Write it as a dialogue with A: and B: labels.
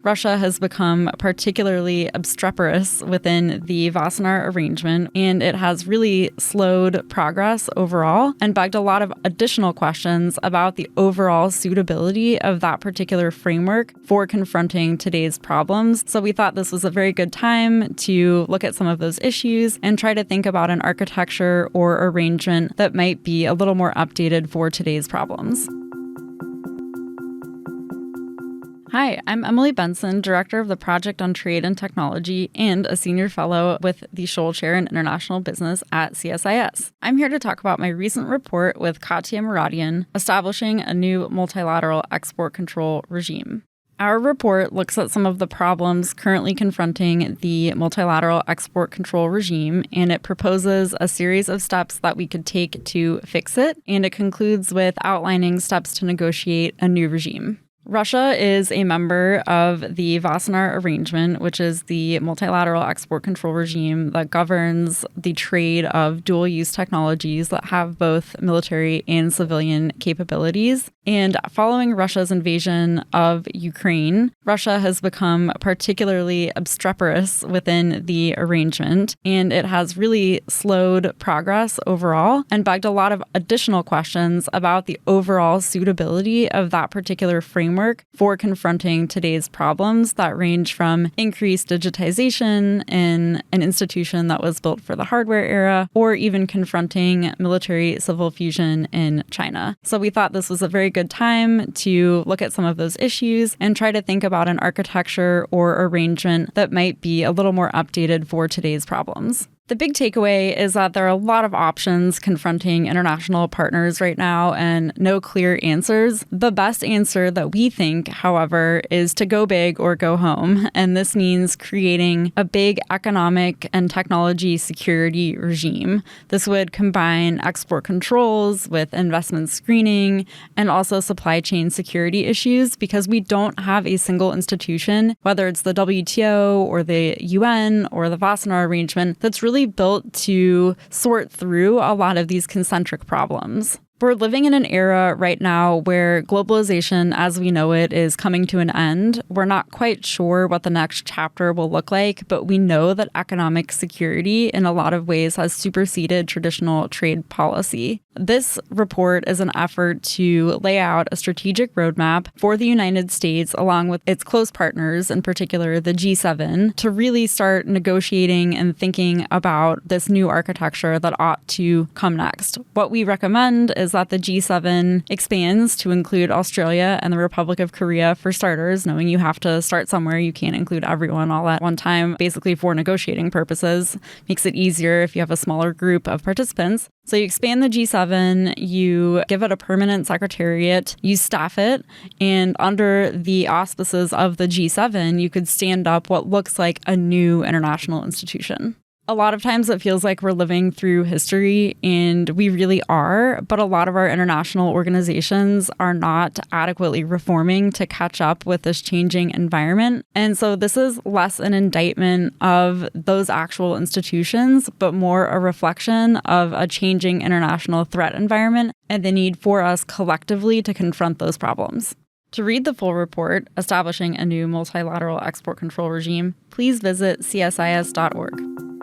A: Russia has become particularly obstreperous within the Wassenaar Arrangement, and it has really slowed progress overall and begged a lot of additional questions about the overall suitability of that particular framework for confronting today's problems. So we thought this was a very good time to look at some of those issues and try to think about an architecture or arrangement that might be a little more updated for today's problems. Hi, I'm Emily Benson, Director of the Project on Trade and Technology and a Senior Fellow with the Scholl Chair in International Business at CSIS. I'm here to talk about my recent report with Katya Mouradian, establishing a new multilateral export control regime. Our report looks at some of the problems currently confronting the multilateral export control regime, and it proposes a series of steps that we could take to fix it, and it concludes with outlining steps to negotiate a new regime. Russia is a member of the Wassenaar Arrangement, which is the multilateral export control regime that governs the trade of dual-use technologies that have both military and civilian capabilities. And following Russia's invasion of Ukraine, Russia has become particularly obstreperous within the arrangement, and it has really slowed progress overall and begged a lot of additional questions about the overall suitability of that particular framework for confronting today's problems that range from increased digitization in an institution that was built for the hardware era, or even confronting military-civil fusion in China. So we thought this was a very good time to look at some of those issues and try to think about an architecture or arrangement that might be a little more updated for today's problems. The big takeaway is that there are a lot of options confronting international partners right now and no clear answers. The best answer that we think, however, is to go big or go home. And this means creating a big economic and technology security regime. This would combine export controls with investment screening and also supply chain security issues, because we don't have a single institution, whether it's the WTO or the UN or the Wassenaar Arrangement, that's really built to sort through a lot of these concentric problems. We're living in an era right now where globalization as we know it is coming to an end. We're not quite sure what the next chapter will look like, but we know that economic security in a lot of ways has superseded traditional trade policy. This report is an effort to lay out a strategic roadmap for the United States, along with its close partners, in particular the G7, to really start negotiating and thinking about this new architecture that ought to come next. What we recommend is that the G7 expands to include Australia and the Republic of Korea for starters, knowing you have to start somewhere. You can't include everyone all at one time, basically for negotiating purposes. Makes it easier if you have a smaller group of participants. So you expand the G7, you give it a permanent secretariat, you staff it, and under the auspices of the G7, you could stand up what looks like a new international institution. A lot of times it feels like we're living through history, and we really are, but a lot of our international organizations are not adequately reforming to catch up with this changing environment. And so this is less an indictment of those actual institutions, but more a reflection of a changing international threat environment and the need for us collectively to confront those problems. To read the full report, Establishing a New Multilateral Export Control Regime, please visit csis.org.